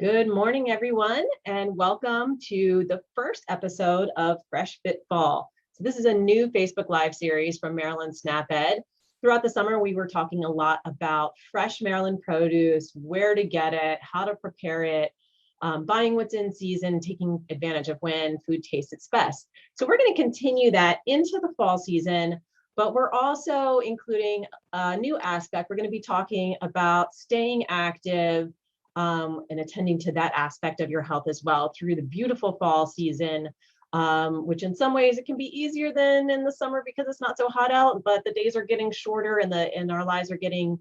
Good morning, everyone, and welcome to the first episode of Fresh Fit Fall. So this is a new Facebook Live series from Maryland Snap Ed. Throughout the summer, we were talking a lot about fresh Maryland produce, where to get it, how to prepare it, buying what's in season, taking advantage of when food tastes its best. So we're going to continue that into the fall season, but we're also including a new aspect. We're going to be talking about staying active, and attending to that aspect of your health as well through the beautiful fall season, which in some ways it can be easier than in the summer because it's not so hot out, but the days are getting shorter and our lives are getting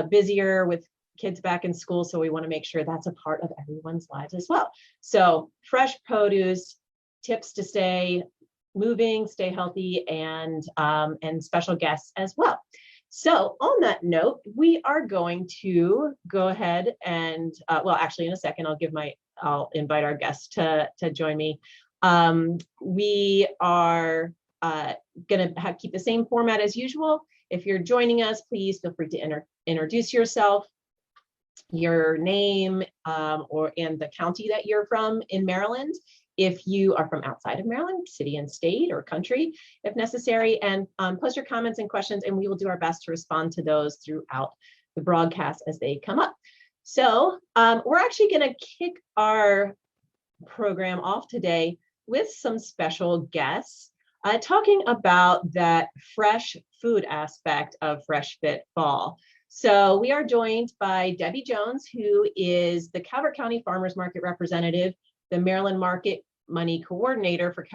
busier with kids back in school. So we want to make sure that's a part of everyone's lives as well. So fresh produce, tips to stay moving, stay healthy, and special guests as well. So on that note, we are going to go ahead and, well, actually in a second, I'll invite our guests to join me. We are going to keep the same format as usual. If you're joining us, please feel free to introduce yourself, your name, and the county that you're from in Maryland. If you are from outside of Maryland, city and state or country, if necessary, and post your comments and questions, and we will do our best to respond to those throughout the broadcast as they come up. So we're actually going to kick our program off today with some special guests talking about that fresh food aspect of Fresh Fit Fall. So we are joined by Debbie Jones, who is the Calvert County Farmers Market representative, the Maryland Market Money Coordinator for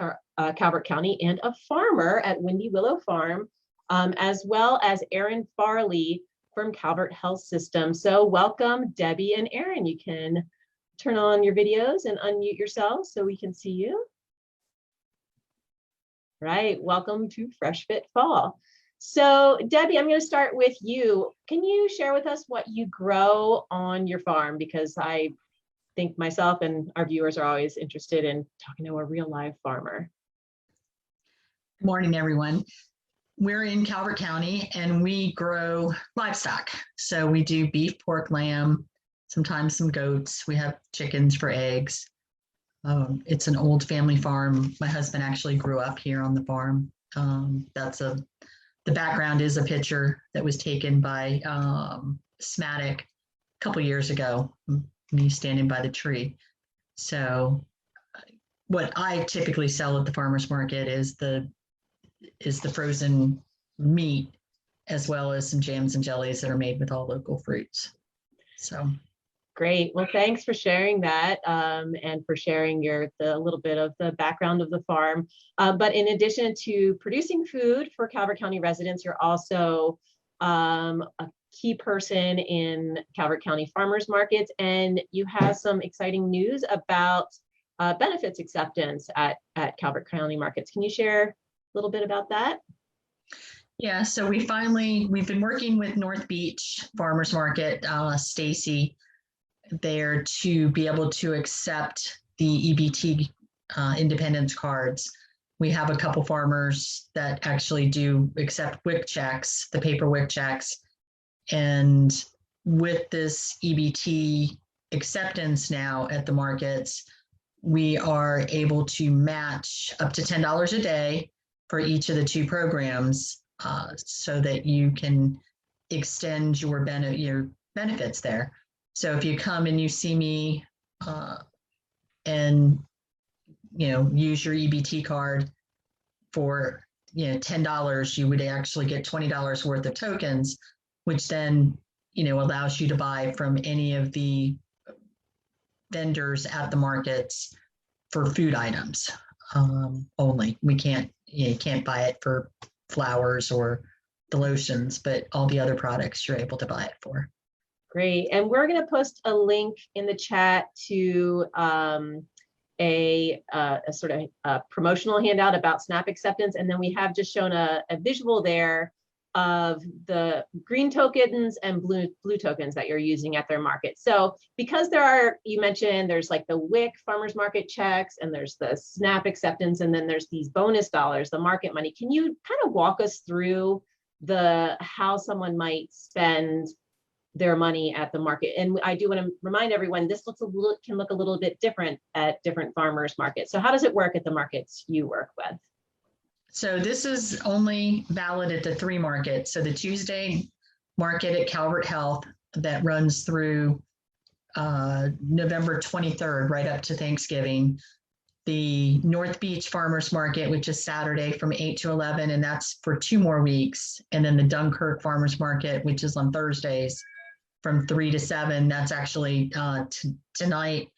Calvert County, and a farmer at Windy Willow Farm, as well as Aaron Farley from Calvert Health System. So welcome, Debbie and Aaron. You can turn on your videos and unmute yourselves so we can see you. Right, welcome to Fresh Fit Fall. So Debbie, I'm going to start with you. Can you share with us what you grow on your farm? Because I think myself and our viewers are always interested in talking to a real live farmer. Good morning, everyone. We're in Calvert County and we grow livestock. So we do beef, pork, lamb, sometimes some goats. We have chickens for eggs. It's an old family farm. My husband actually grew up here on the farm. The background is a picture that was taken by Smatic a couple years ago. Me standing by the tree. So what I typically sell at the farmers market is the frozen meat, as well as some jams and jellies that are made with all local fruits. So great. Well, thanks for sharing that, and for sharing the little bit of the background of the farm. But in addition to producing food for Calvert County residents, you're also a key person in Calvert County farmers markets, and you have some exciting news about benefits acceptance at Calvert County markets. Can you share a little bit about that? Yeah, so we've been working with North Beach Farmers Market, Stacy, there to be able to accept the EBT independence cards. We have a couple farmers that actually do accept WIC checks, the paper WIC checks. And with this EBT acceptance now at the markets, we are able to match up to $10 a day for each of the two programs, so that you can extend your benefits there. So if you come and you see me and use your EBT card for $10, you would actually get $20 worth of tokens, which then allows you to buy from any of the vendors at the markets for food items only. You can't buy it for flowers or the lotions, but all the other products you're able to buy it for. Great. And we're going to post a link in the chat to a sort of a promotional handout about SNAP acceptance. And then we have just shown a visual there of the green tokens and blue tokens that you're using at their market. So because you mentioned there's like the WIC farmers market checks, and there's the SNAP acceptance, and then there's these bonus dollars, the market money. Can you kind of walk us through how someone might spend their money at the market. And I do want to remind everyone, this can look a little bit different at different farmers markets. So how does it work at the markets you work with? So this is only valid at the 3 markets. So the Tuesday market at Calvert Health that runs through November 23rd, right up to Thanksgiving. The North Beach Farmers Market, which is Saturday from 8 to 11, and that's for 2 more weeks. And then the Dunkirk Farmers Market, which is on Thursdays from 3 to 7. That's actually tonight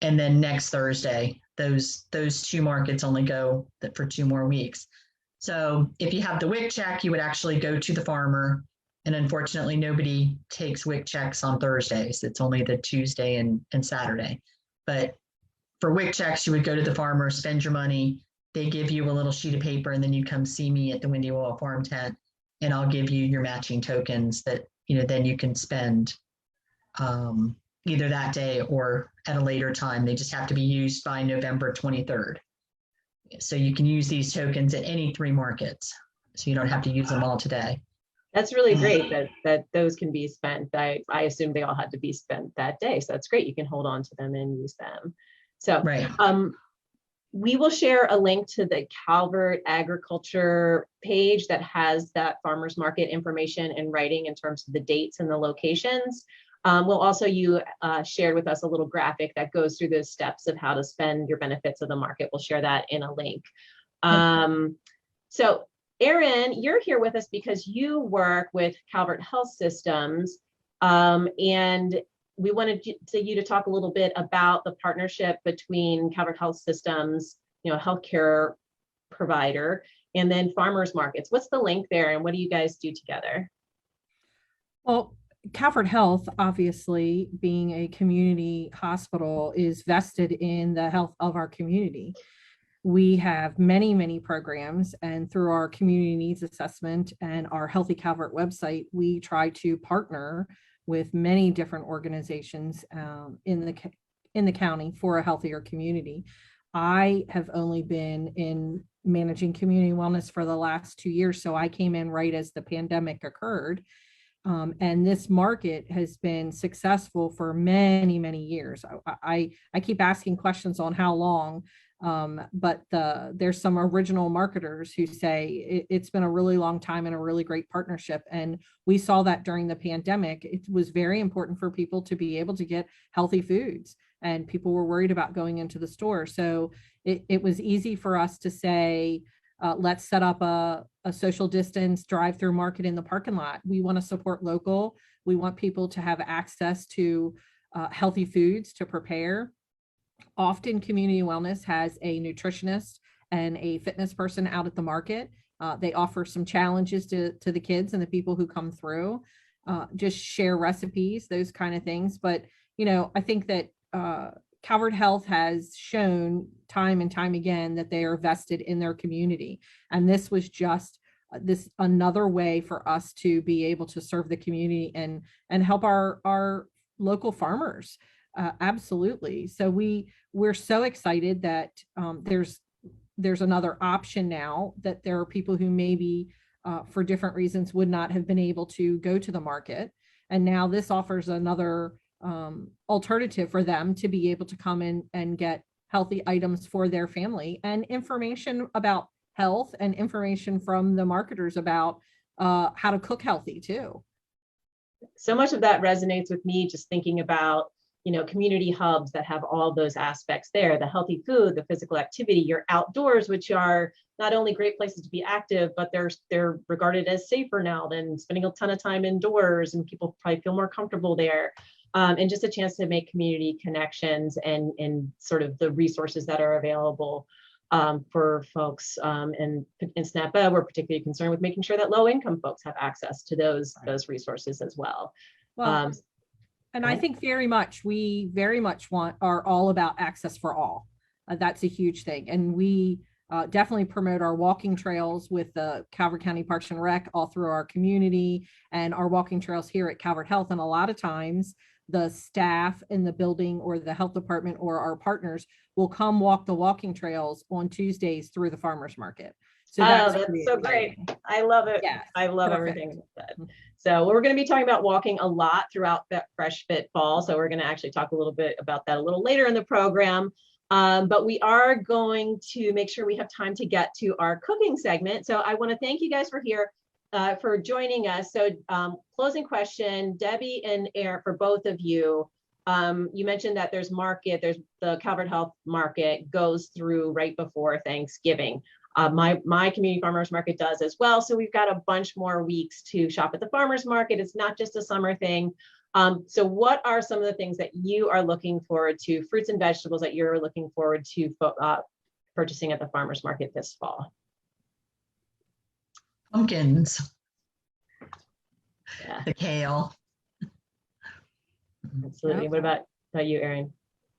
and then next Thursday. Those 2 markets only go for 2 more weeks. So if you have the WIC check, you would actually go to the farmer. And unfortunately, nobody takes WIC checks on Thursdays. It's only the Tuesday and Saturday. But for WIC checks, you would go to the farmer, spend your money. They give you a little sheet of paper, and then you come see me at the Windy Wall Farm Tent, and I'll give you your matching tokens that, then you can spend either that day or at a later time. They just have to be used by November 23rd. So you can use these tokens at any 3 markets. So you don't have to use them all today. That's really great that those can be spent. I assume they all had to be spent that day. So that's great. You can hold on to them and use them. So right. We will share a link to the Calvert agriculture page that has that farmers market information in writing in terms of the dates and the locations. We'll also, you shared with us a little graphic that goes through those steps of how to spend your benefits of the market. We'll share that in a link. So Erin, you're here with us because you work with Calvert Health Systems, and we wanted you to talk a little bit about the partnership between Calvert Health Systems, a healthcare provider, and then farmers markets. What's the link there, and what do you guys do together? Well, Calvert Health, obviously being a community hospital, is vested in the health of our community. We have many, many programs, and through our community needs assessment and our Healthy Calvert website, we try to partner with many different organizations in the county for a healthier community. I have only been in managing community wellness for the last 2 years, so I came in right as the pandemic occurred. And this market has been successful for many, many years. I keep asking questions on how long, but there's some original marketers who say it's been a really long time and a really great partnership. And we saw that during the pandemic. It was very important for people to be able to get healthy foods, and people were worried about going into the store. So it was easy for us to say, let's set up a social distance drive-through market in the parking lot. We want to support local. We want people to have access to healthy foods to prepare. Often community wellness has a nutritionist and a fitness person out at the market. They offer some challenges to the kids and the people who come through, just share recipes, those kind of things. But, I think that Calvert Health has shown time and time again that they are vested in their community. And this was just this another way for us to be able to serve the community and help our local farmers. Absolutely. So we're so excited that there's another option now, that there are people who maybe for different reasons would not have been able to go to the market. And now this offers another alternative for them to be able to come in and get healthy items for their family, and information about health and information from the marketers about how to cook healthy too. So much of that resonates with me, just thinking about community hubs that have all those aspects there: the healthy food, the physical activity, your outdoors, which are not only great places to be active, but they're regarded as safer now than spending a ton of time indoors, and people probably feel more comfortable there. And just a chance to make community connections and sort of the resources that are available for folks. And in SNAP-Ed, we're particularly concerned with making sure that low-income folks have access to those resources as well. Well, and I think we very much are all about access for all. That's a huge thing. And we definitely promote our walking trails with the Calvert County Parks and Rec all through our community, and our walking trails here at Calvert Health. And a lot of times the staff in the building or the health department or our partners will come walk the walking trails on Tuesdays through the farmers market. So Oh, that's that's pretty so great. exciting. I love it. Yes, I love perfect. everything you said. So we're going to be talking about walking a lot throughout that Fresh Fit Fall. So we're going to actually talk a little bit about that a little later in the program. But we are going to make sure we have time to get to our cooking segment. So I want to thank you guys for joining us. So closing question, Debbie and Aaron, for both of you. You mentioned that there's the Calvert Health Market goes through right before Thanksgiving. My community farmers market does as well. So we've got a bunch more weeks to shop at the farmers market. It's not just a summer thing. So what are some of the things that you are looking forward to, fruits and vegetables that you're looking forward to purchasing at the farmers market this fall? Pumpkins, Yeah, the kale. absolutely. Yep. What about you, Erin?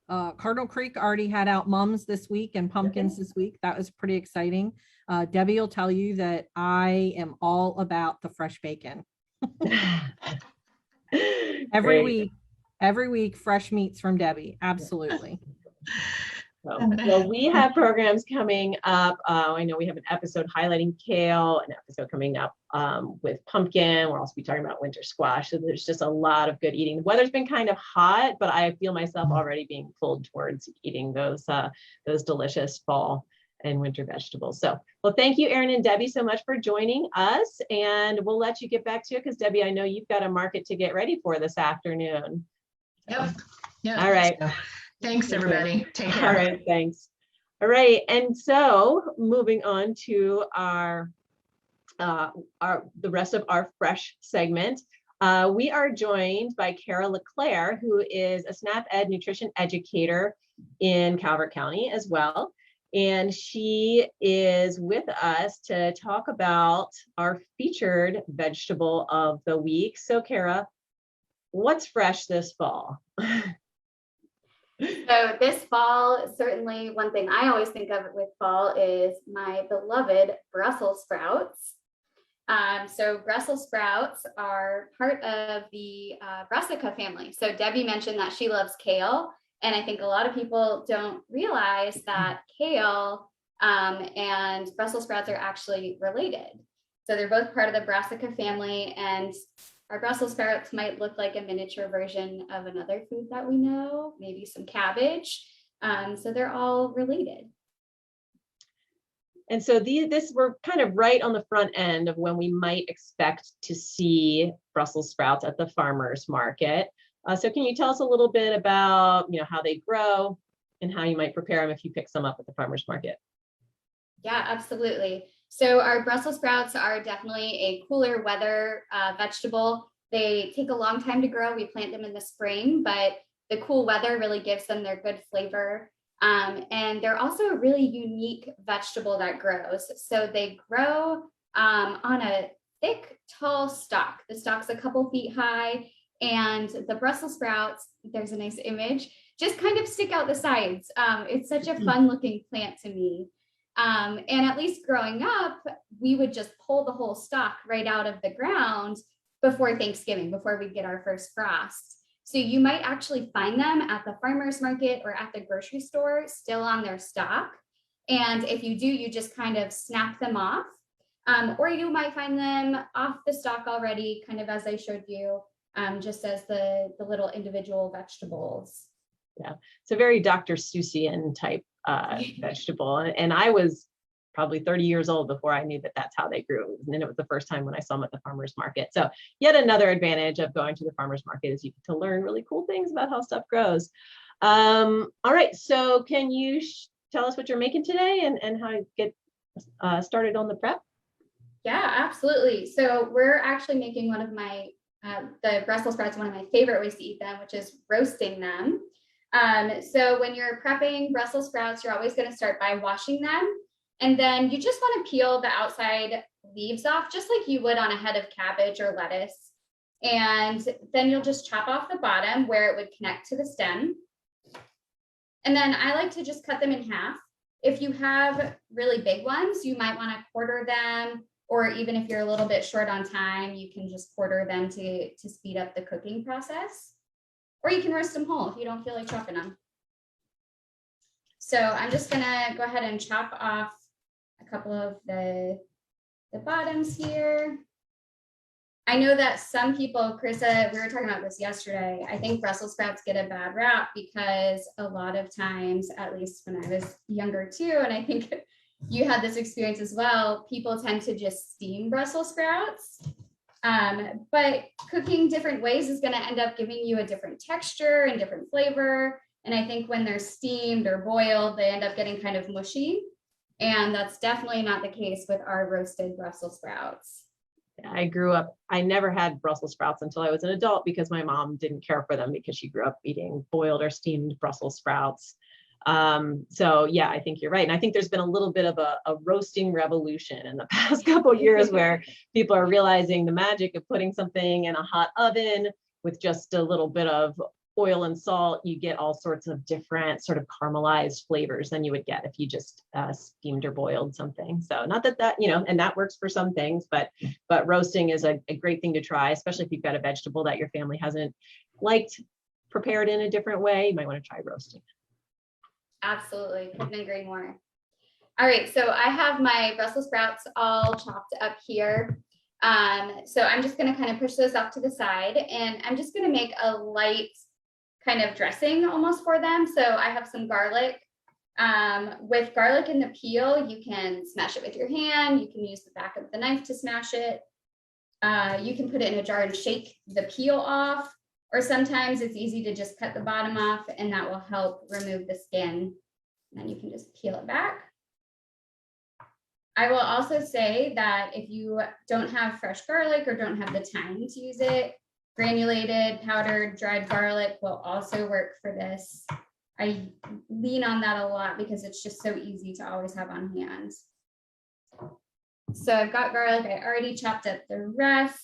Cardinal Creek already had out mums this week and pumpkins this week. That was pretty exciting. Debbie will tell you that I am all about the fresh bacon. Every week, fresh meats from Debbie. Absolutely. Well, we have programs coming up. I know we have an episode highlighting kale, an episode coming up with pumpkin. We'll also be talking about winter squash. So there's just a lot of good eating. The weather's been kind of hot, but I feel myself already being pulled towards eating those delicious fall and winter vegetables. So, well, thank you, Erin and Debbie, so much for joining us. And we'll let you get back to it because, Debbie, I know you've got a market to get ready for this afternoon. Yep. Yeah. All right. So, thanks, everybody. Take care. All right, thanks. All right, and so moving on to the rest of our fresh segment, we are joined by Kara LeClaire, who is a SNAP Ed nutrition educator in Calvert County as well. And she is with us to talk about our featured vegetable of the week. So Kara, what's fresh this fall? So this fall, certainly one thing I always think of with fall is my beloved Brussels sprouts. So Brussels sprouts are part of the brassica family. So Debbie mentioned that she loves kale. And I think a lot of people don't realize that kale and Brussels sprouts are actually related. So they're both part of the brassica family, and our Brussels sprouts might look like a miniature version of another food that we know, maybe some cabbage. So they're all related. And so we're kind of right on the front end of when we might expect to see Brussels sprouts at the farmers market. So can you tell us a little bit about, how they grow and how you might prepare them if you pick some up at the farmers market? Yeah, absolutely. So our Brussels sprouts are definitely a cooler weather vegetable. They take a long time to grow. We plant them in the spring, but the cool weather really gives them their good flavor. And they're also a really unique vegetable that grows. So they grow on a thick, tall stalk. The stalk's a couple feet high, and the Brussels sprouts, there's a nice image, just kind of stick out the sides. It's such a fun looking plant to me. And at least growing up, we would just pull the whole stalk right out of the ground before Thanksgiving, before we get our first frost. So you might actually find them at the farmer's market or at the grocery store still on their stalk. And if you do, you just kind of snap them off. Or you might find them off the stalk already, kind of as I showed you, just as the little individual vegetables. Yeah, it's a very Dr. Seussian type vegetable. And I was probably 30 years old before I knew that that's how they grew. And then it was the first time when I saw them at the farmer's market. So yet another advantage of going to the farmer's market is you get to learn really cool things about how stuff grows. All right, so can you tell us what you're making today and how you get started on the prep? Yeah, absolutely. So we're actually making one of my, the Brussels sprouts, one of my favorite ways to eat them, which is roasting them. So when you're prepping Brussels sprouts, you're always going to start by washing them. And then you just want to peel the outside leaves off, just like you would on a head of cabbage or lettuce. And then you'll just chop off the bottom where it would connect to the stem. And then I like to just cut them in half. If you have really big ones, you might want to quarter them, or even if you're a little bit short on time, you can just quarter them to speed up the cooking process. Or you can roast them whole if you don't feel like chopping them. So I'm just gonna go ahead and chop off a couple of the bottoms here. I know that some people, Carissa, we were talking about this yesterday. I think Brussels sprouts get a bad rap because a lot of times, at least when I was younger too, and I think you had this experience as well, people tend to just steam Brussels sprouts. But cooking different ways is going to end up giving you a different texture and different flavor. And I think when they're steamed or boiled, they end up getting kind of mushy. And that's definitely not the case with our roasted Brussels sprouts. I grew up, I never had Brussels sprouts until I was an adult because my mom didn't care for them because she grew up eating boiled or steamed Brussels sprouts. So yeah, I think you're right. And I think there's been a little bit of a roasting revolution in the past couple of years where people are realizing the magic of putting something in a hot oven with just a little bit of oil and salt. You get all sorts of different sort of caramelized flavors than you would get if you just steamed or boiled something. So not that, you know, and that works for some things, but roasting is a great thing to try, especially if you've got a vegetable that your family hasn't liked prepared in a different way. You might want to try roasting. Absolutely, couldn't agree more. All right, so I have my Brussels sprouts all chopped up here. So I'm just going to kind of push those off to the side, and I'm just going to make a light kind of dressing almost for them. So I have some garlic. With garlic in the peel, you can smash it with your hand. You can use the back of the knife to smash it. You can put it in a jar and shake the peel off. Or sometimes it's easy to just cut the bottom off and that will help remove the skin. And then you can just peel it back. I will also say that if you don't have fresh garlic or don't have the time to use it, granulated, powdered, dried garlic will also work for this. I lean on that a lot because it's just so easy to always have on hand. So I've got garlic. I already chopped up the rest.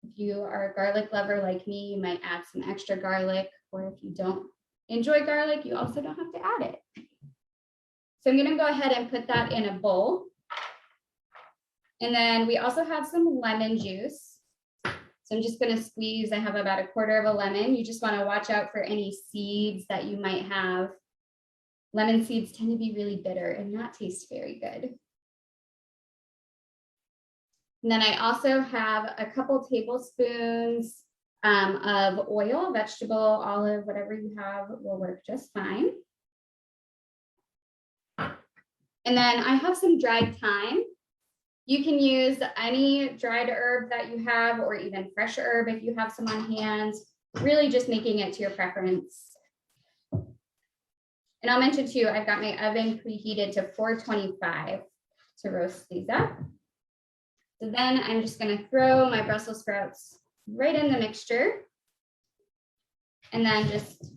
If you are a garlic lover like me, you might add some extra garlic, or if you don't enjoy garlic, you also don't have to add it. So I'm going to go ahead and put that in a bowl. And then we also have some lemon juice. So I'm just going to squeeze, I have about a quarter of a lemon. You just want to watch out for any seeds that you might have. Lemon seeds tend to be really bitter and not taste very good. And then I also have a couple tablespoons of oil, vegetable, olive, whatever you have will work just fine. And then I have some dried thyme. You can use any dried herb that you have, or even fresh herb if you have some on hand, really just making it to your preference. And I'll mention too, I've got my oven preheated to 425 to roast these up. So then I'm just going to throw my Brussels sprouts right in the mixture and then just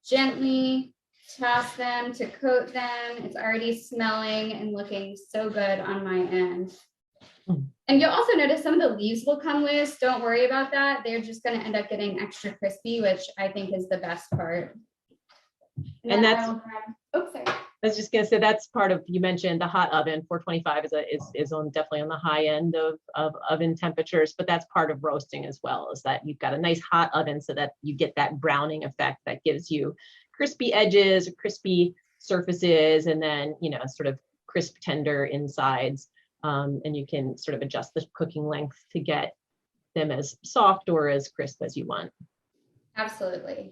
gently toss them to coat them. It's already smelling and looking so good on my end. And you'll also notice some of the leaves will come loose. Don't worry about that. They're just going to end up getting extra crispy, which I think is the best part. And that's, sorry. I was just going to say that's part of, you mentioned the hot oven. 425 is on definitely on the high end of oven temperatures, but that's part of roasting as well, is that you've got a nice hot oven so that you get that browning effect that gives you crispy edges, crispy surfaces, and then, you know, sort of crisp, tender insides. And you can sort of adjust the cooking length to get them as soft or as crisp as you want. Absolutely.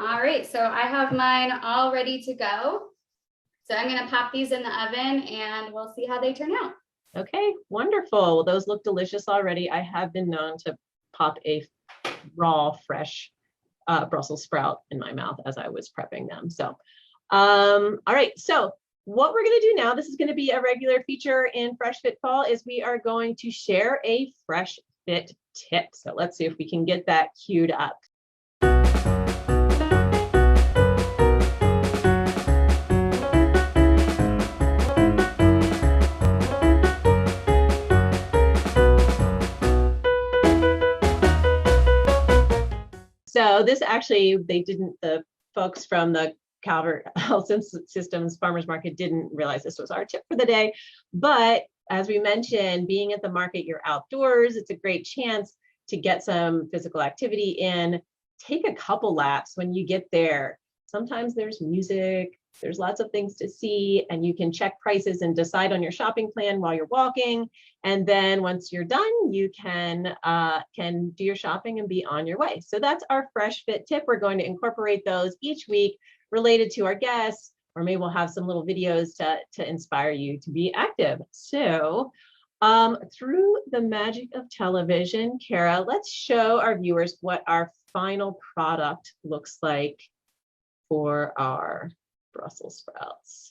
All right, so I have mine all ready to go. So I'm going to pop these in the oven and we'll see how they turn out. Okay, wonderful. Well, those look delicious already. I have been known to pop a raw, fresh Brussels sprout in my mouth as I was prepping them. So, all right, so what we're going to do now, this is going to be a regular feature in Fresh Fit Fall, is we are going to share a Fresh Fit tip. So let's see if we can get that queued up. So this actually, the folks from the Calvert Health Systems Farmers Market didn't realize this was our tip for the day. But as we mentioned, being at the market, you're outdoors. It's a great chance to get some physical activity in. Take a couple laps when you get there. Sometimes there's music, There's lots of things to see, and you can check prices and decide on your shopping plan while you're walking. And then once you're done, you can do your shopping and be on your way. So that's our Fresh Fit tip. We're going to incorporate those each week related to our guests, or maybe we'll have some little videos to inspire you to be active. So through the magic of television, Kara, let's show our viewers what our final product looks like for our Brussels sprouts.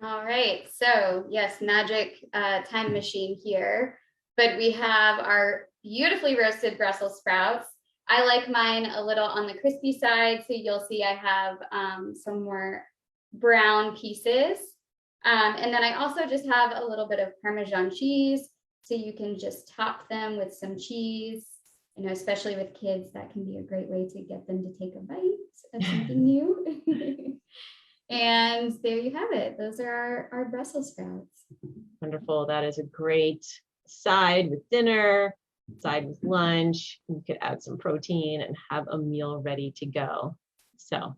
All right, so yes, magic time machine here, but we have our beautifully roasted Brussels sprouts. I like mine a little on the crispy side, so you'll see I have some more brown pieces. And then I also just have a little bit of Parmesan cheese, so you can just top them with some cheese. You know, especially with kids, that can be a great way to get them to take a bite of something new. And there you have it. Those are our Brussels sprouts. Wonderful. That is a great side with dinner, side with lunch. You could add some protein and have a meal ready to go. So,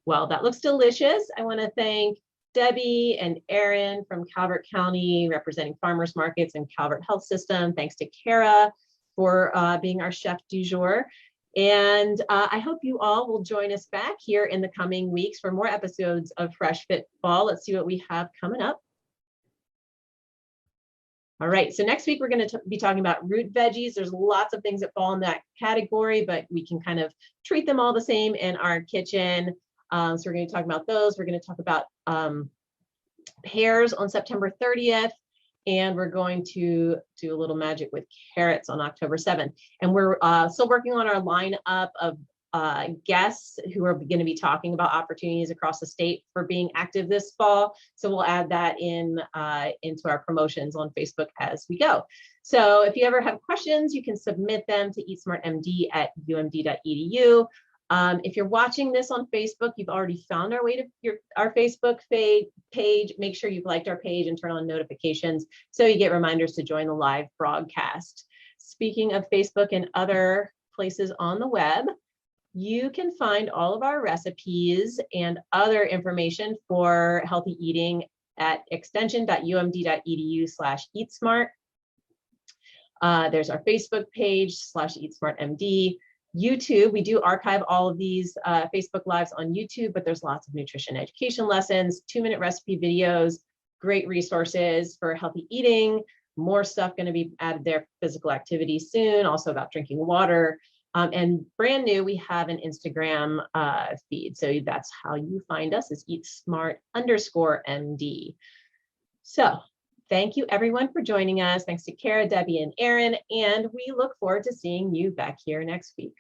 well, that looks delicious. I want to thank Debbie and Erin from Calvert County, representing farmers markets and Calvert Health System. Thanks to Kara for being our chef du jour. And I hope you all will join us back here in the coming weeks for more episodes of Fresh Fit Fall. Let's see what we have coming up. All right, so next week we're going to be talking about root veggies. There's lots of things that fall in that category, but we can kind of treat them all the same in our kitchen. So we're going to talk about those. We're going to talk about pears on September 30th. And we're going to do a little magic with carrots on October 7th. And we're still working on our lineup of guests who are going to be talking about opportunities across the state for being active this fall. So we'll add that in into our promotions on Facebook as we go. So if you ever have questions, you can submit them to eatsmartmd@umd.edu. If you're watching this on Facebook, you've already found our way to our Facebook page. Make sure you've liked our page and turn on notifications so you get reminders to join the live broadcast. Speaking of Facebook and other places on the web, you can find all of our recipes and other information for healthy eating at extension.umd.edu/eatsmart. There's our Facebook page /eatsmartmd. YouTube, we do archive all of these Facebook Lives on YouTube, but there's lots of nutrition education lessons, 2-minute recipe videos, great resources for healthy eating, more stuff going to be added there, physical activity soon, also about drinking water. And brand new, we have an Instagram feed. So that's how you find us, is eatsmart_MD. So thank you everyone for joining us. Thanks to Kara, Debbie, and Erin, and we look forward to seeing you back here next week.